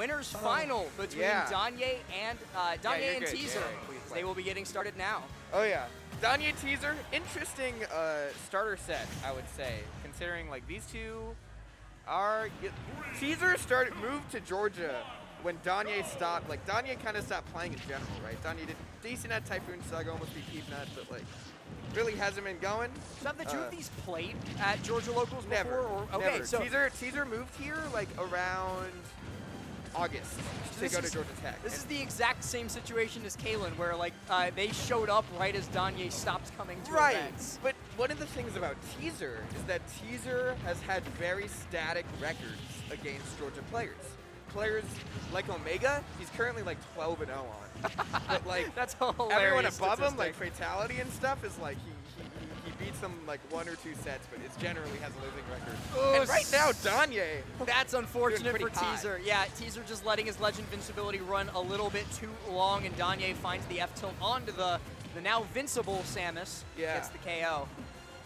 winners final between Danye and Teaser. They will be getting started now. Oh yeah, Danye Teaser, interesting starter set, I would say, considering like these two are Teaser moved to Georgia when Danye stopped. Like Danye kind of stopped playing in general, right? Danye did decent at Typhoon Saga, almost beat Peanut, but like really hasn't been going. So have the two of these played at Georgia Locals before? Never. Or, okay, never. so Teaser moved here like around August to go to Georgia Tech. This is the exact same situation as Kalen, where like they showed up right as Danye stopped coming to events. But one of the things about Teaser is that Teaser has had very static records against Georgia players. Players like Omega, he's currently like 12-0 on. But like that's hilarious. Everyone above him, like Fatality and stuff, is like he beats them like 1 or 2 sets, but it generally has a losing record. Ooh, and right now, Danye. That's unfortunate for high. Teaser. Yeah, Teaser just letting his Legend Invincibility run a little bit too long, and Danye finds the F-tilt onto the now Vincible Samus. Gets the KO.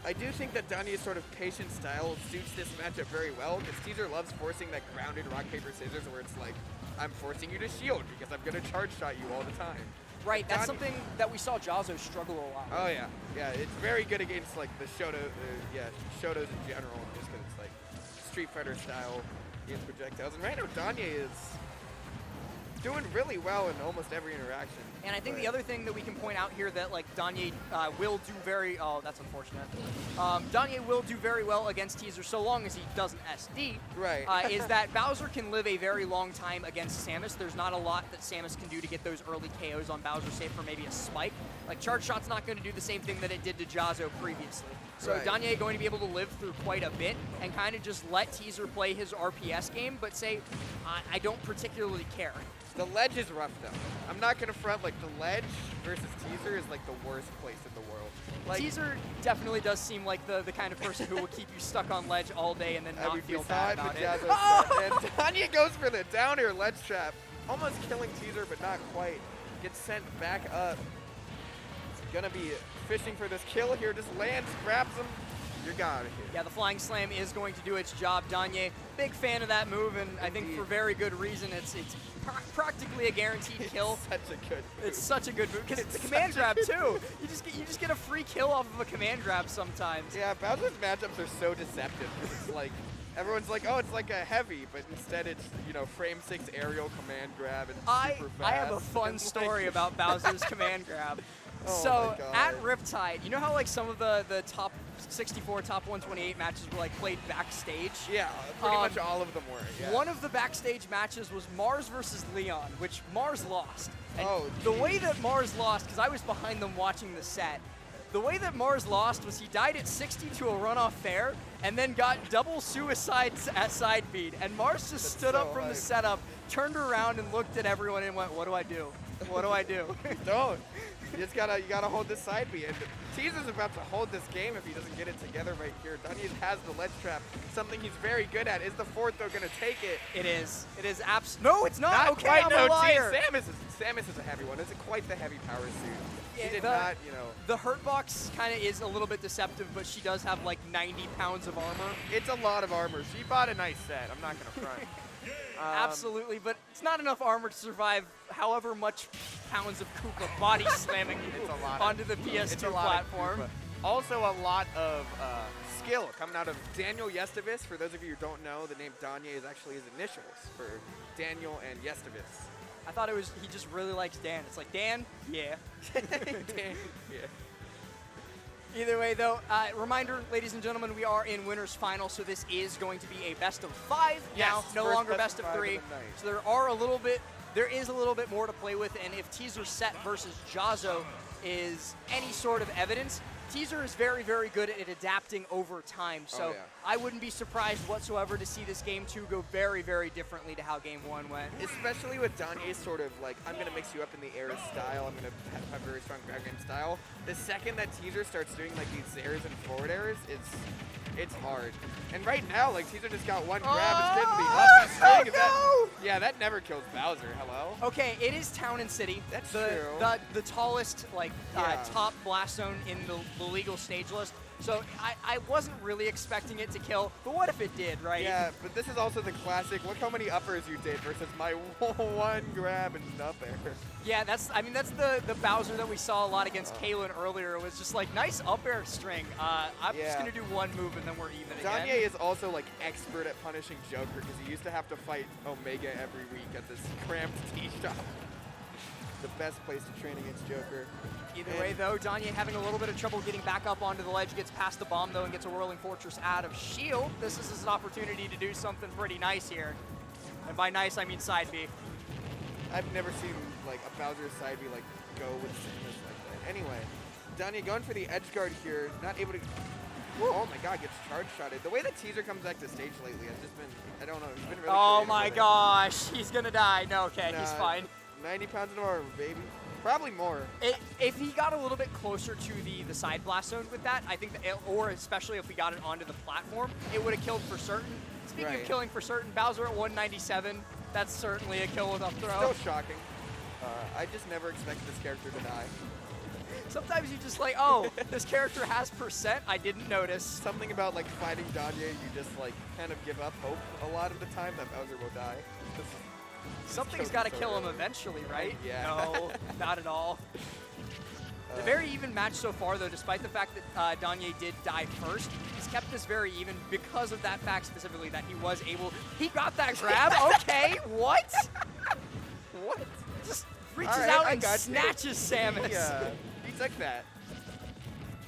I do think that Danye's sort of patient style suits this matchup very well, because Teaser loves forcing that grounded rock, paper, scissors, where it's like, I'm forcing you to shield because I'm going to charge shot you all the time. Right, that's something that we saw Jazo struggle a lot with. Oh yeah, yeah, it's very good against like the Shotos in general, just because it's like Street Fighter style against projectiles. And right now Danye is doing really well in almost every interaction. And I think the other thing that we can point out here that like Danye will do that's unfortunate. Danye will do very well against Teaser so long as he doesn't SD. Right. Is that Bowser can live a very long time against Samus. There's not a lot that Samus can do to get those early KOs on Bowser, save for maybe a spike. Like Charge Shot's not going to do the same thing that it did to Jazo previously. So Danye going to be able to live through quite a bit and kind of just let Teaser play his RPS game, but say, I don't particularly care. The ledge is rough though. I'm not gonna front, like the ledge versus Teaser is like the worst place in the world. Like, Teaser definitely does seem like the kind of person who will keep you stuck on ledge all day and then not feel bad about it. And Danye goes for the down air ledge trap, almost killing Teaser, but not quite. Gets sent back up. He's gonna be fishing for this kill here. Just lands, grabs him. You're out of here. Yeah, the Flying Slam is going to do its job. Danye, big fan of that move, and I think for very good reason. It's practically a guaranteed kill. It's such a good move. It's such a good move because it's a command grab too. You just get a free kill off of a command grab sometimes. Yeah, Bowser's matchups are so deceptive. It's like everyone's like, oh, it's like a heavy, but instead it's frame 6 aerial command grab and super fast. I have a fun story about Bowser's command grab. Oh so at Riptide, you know how like some of the top 64, top 128 matches were like played backstage? Yeah, pretty much all of them were. Yeah. One of the backstage matches was Mars versus Leon, which Mars lost. And the way that Mars lost, because I was behind them watching the set, the way that Mars lost was he died at 60 to a runoff fair and then got double suicides at side beat. And Mars just stood up from the setup, turned around and looked at everyone and went, what do I do? What do I do? Don't. You gotta hold this side B. And Teaser's about to hold this game if he doesn't get it together right here. Danye has the ledge trap, something he's very good at. Is the fourth though gonna take it? It is. It is no, it's not. Okay, quite, I'm a liar. Samus is a heavy one. It's quite the heavy power suit. Yeah, she did not, The hurt box kind of is a little bit deceptive, but she does have like 90 pounds of armor. It's a lot of armor. She bought a nice set. I'm not gonna front. Absolutely, but it's not enough armor to survive however much pounds of Koopa body slamming onto the PS2 platform. Also a lot of skill coming out of Daniel Yestavis. For those of you who don't know, the name Danye is actually his initials for Daniel and Yestavis. I thought it was he just really likes Dan. It's like, Dan? Yeah. Dan, yeah. Either way, though, reminder, ladies and gentlemen, we are in winners final, so this is going to be a best of 5 now, no longer best of 3. So there is a little bit more to play with, and if Teaser set versus Jazo is any sort of evidence, Teaser is very, very good at adapting over time. So I wouldn't be surprised whatsoever to see this game 2 go very, very differently to how game 1 went. Especially with Danye's sort of like, I'm going to mix you up in the air style. I'm going to have very strong ground game style. The second that Teaser starts doing like these airs and forward airs, it's hard. And right now, like Teaser just got one grab. It's getting the up swing. Yeah, that never kills Bowser. Hello. Okay, it is Town and City. That's true. The tallest top blast zone in the legal stage list. So I wasn't really expecting it to kill, but what if it did, right? Yeah, but this is also the classic, look how many uppers you did versus my one grab and up air. Yeah, that's the Bowser that we saw a lot against Kalen earlier. It was just like, nice up air string. I'm just going to do one move and then we're even again. Danye is also like expert at punishing Joker because he used to have to fight Omega every week at this cramped tea shop. The best place to train against Joker. Either way, though, Danye having a little bit of trouble getting back up onto the ledge, gets past the bomb, though, and gets a Whirling Fortress out of shield. This is his opportunity to do something pretty nice here. And by nice, I mean side B. I've never seen like a Bowser side B like go with Samus like that. Anyway, Danye going for the edge guard here, not able to. Oh my God, gets charge shotted. The way that Teaser comes back to stage lately has just been, I don't know, he's been really. Oh my gosh, he's gonna die. No, okay, nah, he's fine. 90 pounds an hour, baby. Probably more. If he got a little bit closer to the side blast zone with that, I think, or especially if we got it onto the platform, it would have killed for certain. Speaking of killing for certain, Bowser at 197, that's certainly a kill with up throw. Still shocking. I just never expected this character to die. Sometimes you just like, oh, this character has %, I didn't notice. Something about like fighting Danye, you just like kind of give up hope a lot of the time that Bowser will die. Something's got to kill him eventually, right? Yeah. No, not at all. A very even match so far, though, despite the fact that Danye did die first. He's kept this very even because of that fact specifically that he was able. He got that grab. Okay, what? What? Just reaches out and snatches Samus. Yeah, he took that.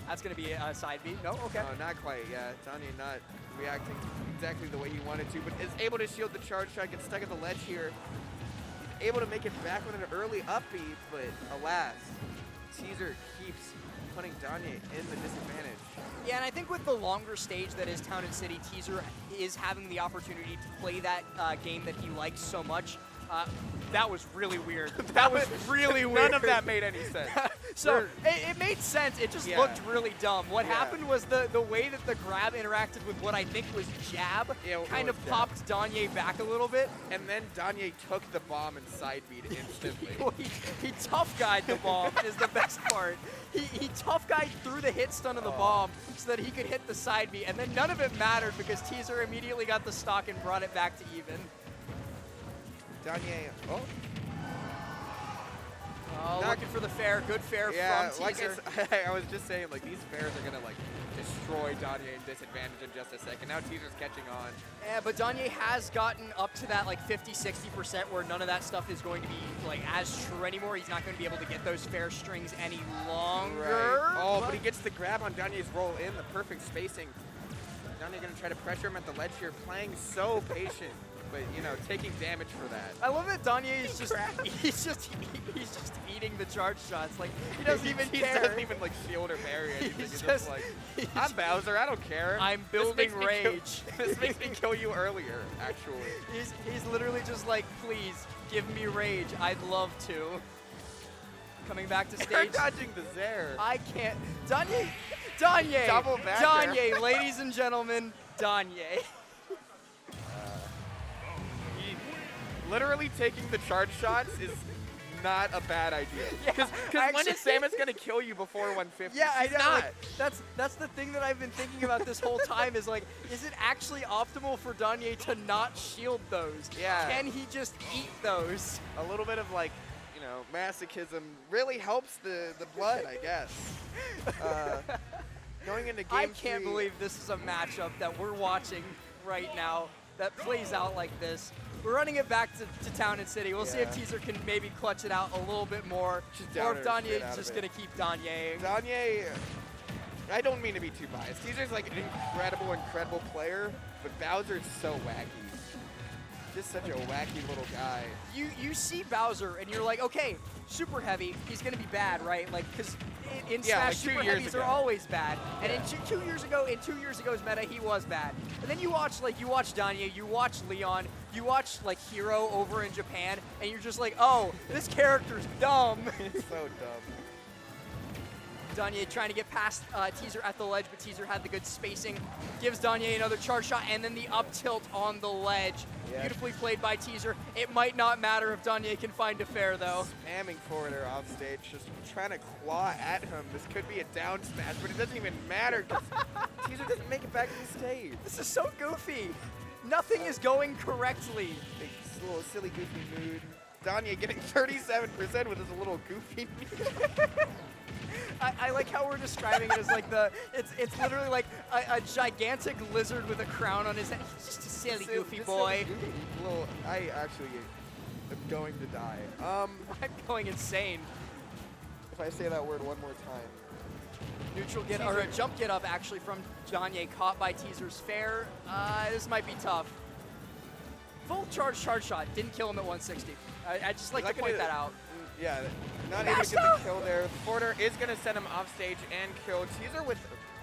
That's going to be a side B. No, okay. No, not quite. Yeah, Danye not reacting exactly the way he wanted to, but is able to shield the charge shot, gets stuck at the ledge here. He's able to make it back with an early up B, but alas, Teaser keeps putting Danye in the disadvantage. Yeah, and I think with the longer stage that is Town and City, Teaser is having the opportunity to play that game that he likes so much. That was really weird. That was really weird. None of that made any sense. So it made sense. It just looked really dumb. What happened was the way that the grab interacted with what I think was jab kind of popped Danye back a little bit. And then Danye took the bomb and side beat instantly. he tough guyed the bomb is the best part. He tough guyed through the hit stun of the bomb so that he could hit the side beat. And then none of it mattered because Teaser immediately got the stock and brought it back to even. Danye, looking for the fair, good fair from Teaser. I was just saying, like, these fairs are going to, like, destroy Danye in disadvantage in just a second. Now Teaser's catching on. Yeah, but Danye has gotten up to that, like, 50-60% where none of that stuff is going to be, like, as true anymore. He's not going to be able to get those fair strings any longer. Right. Oh, but he gets the grab on Danye's roll in, the perfect spacing. Danye going to try to pressure him at the ledge here, playing so patient. But, you know, taking damage for that. I love that Danye is he's just eating the charge shots. Like, he doesn't even care. He doesn't even, like, shield or parry anything. He's just like, I'm Bowser, I don't care. I'm building rage. This makes me kill you earlier, actually. He's literally just like, please, give me rage. I'd love to. Coming back to stage. You're dodging the Zaire. I can't. Danye. Double back Danye, ladies and gentlemen, Danye. Literally taking the charge shots is not a bad idea. Because when is Samus going to kill you before 150? Yeah, I know. Not. Like, that's the thing that I've been thinking about this whole time is like, is it actually optimal for Danye to not shield those? Yeah. Can he just eat those? A little bit of like, you know, masochism really helps the blood, I guess. Going into game I can't believe this is a matchup that we're watching right now that plays out like this. We're running it back to Town and City. We'll see if Teaser can maybe clutch it out a little bit more, or if Danye is just going to keep Danye. Danye, I don't mean to be too biased. Teaser's like an incredible player, but Bowser's so wacky. Just such a wacky little guy. You see Bowser and you're like, okay, super heavy, he's going to be bad, right? Like, because in Smash, like super heavies are always bad. And in 2 years ago's meta, he was bad. And then you watch Danye, you watch Leon, you watch like Hero over in Japan, and you're just like, oh, this character's dumb. It's so dumb. Danye trying to get past Teaser at the ledge, but Teaser had the good spacing. Gives Danye another charge shot, and then the up tilt on the ledge. Yeah. Beautifully played by Teaser. It might not matter if Danye can find a fair, though. Spamming forward or off stage, just trying to claw at him. This could be a down smash, but it doesn't even matter because Teaser doesn't make it back to the stage. This is so goofy. Nothing is going correctly. This little silly goofy mood. Danye getting 37% with his little goofy mood. I like how we're describing it as like it's literally like a gigantic lizard with a crown on his head. He's just a silly goofy boy. I actually am going to die. I'm going insane. If I say that word one more time. Neutral get or a jump get up actually from Danye, caught by Teaser's fair. This might be tough. Full charge shot didn't kill him at 160. I just like to point that out. Yeah, not able to get the kill there. The forwarder is going to send him off stage and kill. Teaser with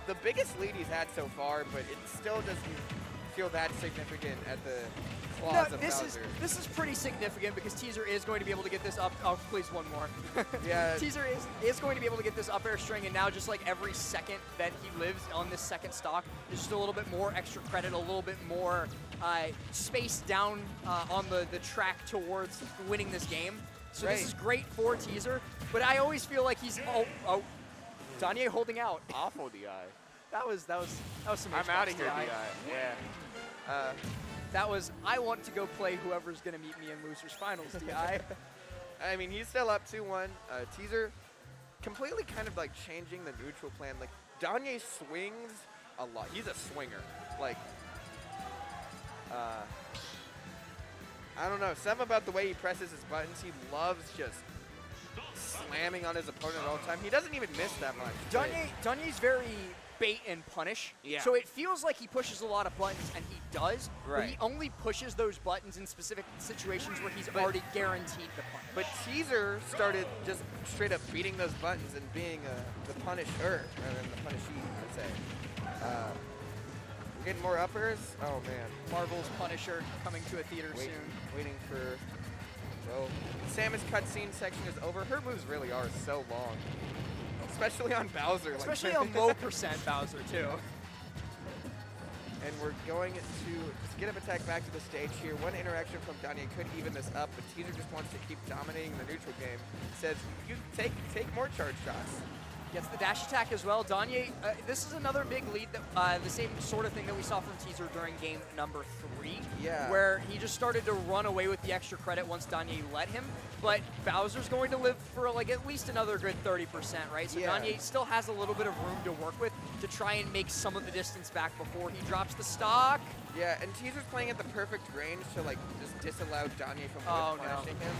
the biggest lead he's had so far, but it still doesn't feel that significant at the claws of Bowser. This is pretty significant because Teaser is going to be able to get this up. Oh, please, one more. Yeah. Teaser is going to be able to get this up air string, and now just like every second that he lives on this second stock, there's just a little bit more extra credit, a little bit more space down on the track towards winning this game. So this is great for Teaser, but I always feel like he's Danye holding out. Awful DI. That was some. I'm out of here, DI. Yeah. That was I want to go play whoever's gonna meet me in losers finals, DI. I mean, he's still up 2-1. Teaser completely kind of like changing the neutral plan. Like Danye swings a lot. He's a swinger. Like. I don't know, something about the way he presses his buttons. He loves just slamming on his opponent all the time. He doesn't even miss that much. Danye's very bait and punish. Yeah. So it feels like he pushes a lot of buttons, and he does. Right. But he only pushes those buttons in specific situations where he's already guaranteed the punish. But Teaser started just straight up beating those buttons and being the punisher rather than the punishee, I'd say. Getting more uppers? Oh, man. Marvel's Punisher coming to a theater soon. Waiting for... Well, Samus cutscene section is over. Her moves really are so long. Especially on Bowser. Especially on low percent Bowser, too. And we're going to just get up attack back to the stage here. One interaction from Danye could even this up, but Teaser just wants to keep dominating the neutral game. Says, you take more charge shots. Gets the dash attack as well. Danye, this is another big lead, that the same sort of thing that we saw from Teaser during game number 3. Yeah. Where he just started to run away with the extra credit once Danye let him. But Bowser's going to live for like at least another good 30%, right? So Danye still has a little bit of room to work with to try and make some of the distance back before he drops the stock. Yeah, and Teaser's playing at the perfect range to like just disallow Danye from punishing him.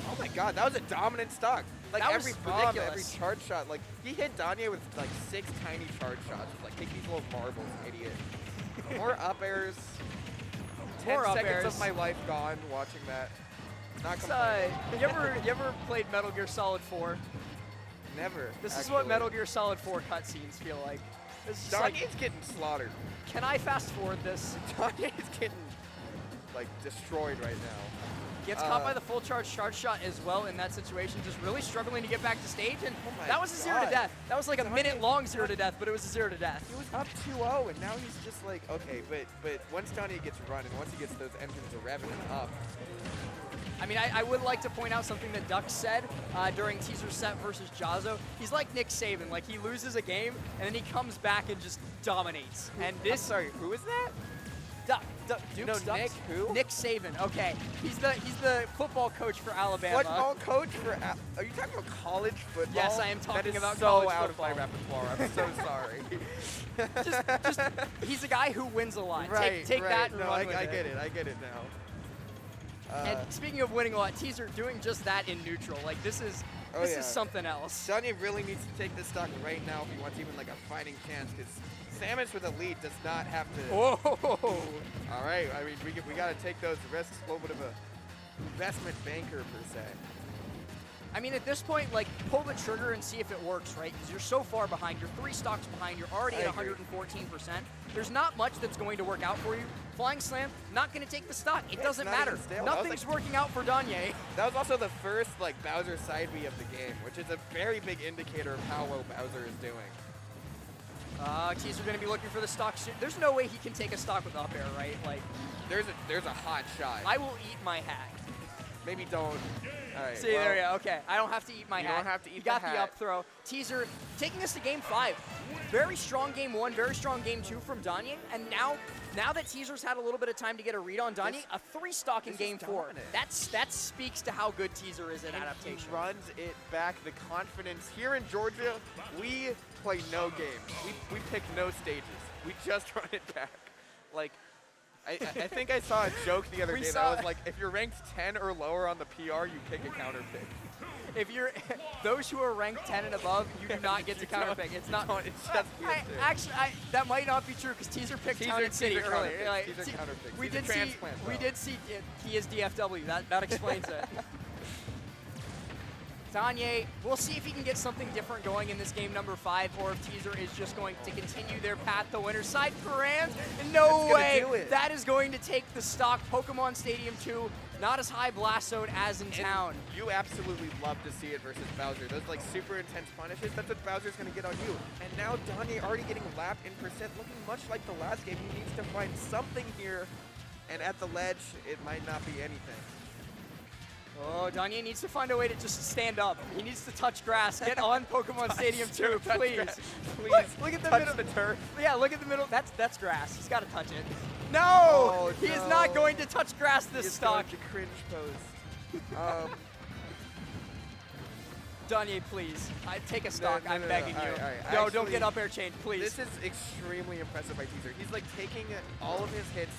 Oh my god, that was a dominant stock. Like that every bomb, every charge shot, like he hit Danye with like 6 tiny charge shots. Like take these little marbles, idiot. More up airs. 10 seconds of my life gone watching that. Not complaining. You ever played Metal Gear Solid 4? Never. This is what Metal Gear Solid 4 cutscenes feel like. Danye's getting slaughtered. Can I fast forward this? Danye's getting like destroyed right now. Gets caught by the full charge shot as well in that situation, just really struggling to get back to stage, and that was a 0 to death. That was like a minute-long 0 to death, but it was a 0 to death. He was up 2-0, and now he's just like, okay, but once Danye gets running, once he gets those engines revving up. I mean, I would like to point out something that Duck said during Teaser set versus Jazzo. He's like Nick Saban, like he loses a game, and then he comes back and just dominates. And this, sorry, who is that? Duke's Nick who? Nick Saban. Okay, he's the football coach for Alabama. Football coach for Are you talking about college football? Yes, I am talking about college football. That is so out of my repertoire. I'm so sorry. just he's a guy who wins a lot. Right, take that and run with I get it. I get it now. And speaking of winning a lot, Teaser doing just that in neutral. Like this is something else. Danye really needs to take this stock right now if he wants even like a fighting chance, because Samus with a lead does not have to. Whoa! All right, I mean we got to take those risks. A little bit of a investment banker per se. I mean, at this point, like pull the trigger and see if it works, right? Because you're so far behind. You're 3 stocks behind. You're already at 114%. There's not much that's going to work out for you. Flying Slam, not going to take the stock. It doesn't matter. Stale. Nothing's working out for Danye. That was also the first like Bowser side B of the game, which is a very big indicator of how well Bowser is doing. Teaser going to be looking for the stock soon. There's no way he can take a stock with up air, right? Like, there's a hot shot. I will eat my hack. Maybe don't. All right. See, there you go. Okay, I don't have to eat my hack. You don't have to eat You got the the up throw. Teaser taking us to game 5. Very strong game 1, very strong game 2 from Danye. And now that Teaser's had a little bit of time to get a read on Danye, a 3-stock in game 4. That speaks to how good Teaser is at adaptation. He runs it back. The confidence here in Georgia, we play no games. We pick no stages. We just run it back. Like, I think I saw a joke the other day that was like, if you're ranked 10 or lower on the PR, you kick a counter pick. If you're those who are ranked 10 and above, you do not get to counter pick. It's not. It's just actually, that might not be true because Teaser picked Town City earlier. We did see he is DFW. That explains it. Danye, we'll see if he can get something different going in this game number 5, or if Teaser is just going to continue their path to winner's side. Grant, no way. That is going to take the stock. Pokemon Stadium 2, not as high blast zone as in Town. You absolutely love to see it versus Bowser. Those like super intense punishes, that's what Bowser's going to get on you. And now Danye already getting lapped in percent, looking much like the last game. He needs to find something here, and at the ledge, it might not be anything. Oh, Danye needs to find a way to just stand up. He needs to touch grass. Get on Pokemon Stadium 2, please. Look at the middle. The turf. Yeah, look at the middle. That's grass. He's got to touch it. No! Oh, he is not going to touch grass this stock. He's going to cringe pose. Danye, please. Take a stock. No, I'm begging you. All right. No, Actually, don't get up air change, please. This is extremely impressive by Teaser. He's like taking all of his hits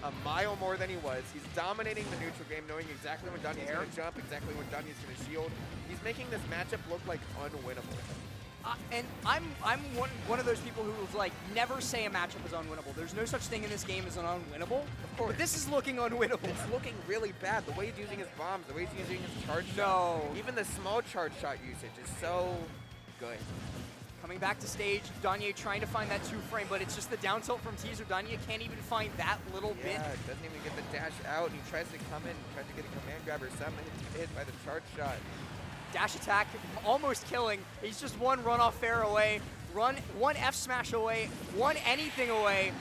a mile more than he was. He's dominating the neutral game, knowing exactly when Danye's going to jump, exactly when Danye's going to shield. He's making this matchup look like unwinnable. And I'm one of those people who's like, never say a matchup is unwinnable. There's no such thing in this game as an unwinnable. Of course. But this is looking unwinnable. It's looking really bad. The way he's using his bombs, the way he's using his charge shot. No. Even the small charge shot usage is so good. Coming back to stage, Danye trying to find that 2-frame, but it's just the down tilt from Teaser. Danye can't even find that little bit. Yeah, doesn't even get the dash out. He tries to come in, tries to get a command grabber. Somehow hit by the charge shot. Dash attack, almost killing. He's just one runoff fair away, one F smash away, one anything away,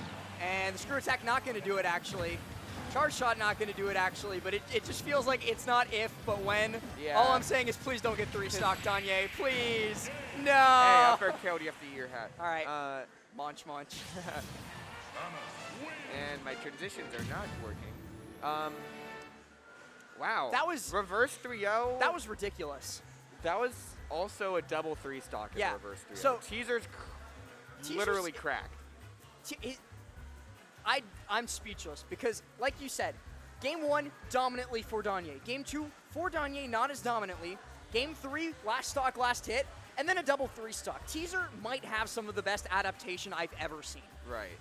and the screw attack not going to do it actually. Charge shot not going to do it actually, but it just feels like it's not if, but when. Yeah. All I'm saying is please don't get 3-stock, Danye, please. No. Hey, up air killed, you have to eat your hat. All right, munch. And my transitions are not working. Wow. That was reverse 3-0. That was ridiculous. That was also a double 3-stock in reverse 3-0. So Teaser's literally cracked. I'm speechless because, like you said, game 1 dominantly for Danye. Game 2 for Danye, not as dominantly. Game 3, last stock, last hit, and then a double 3-stock. Teaser might have some of the best adaptation I've ever seen. Right.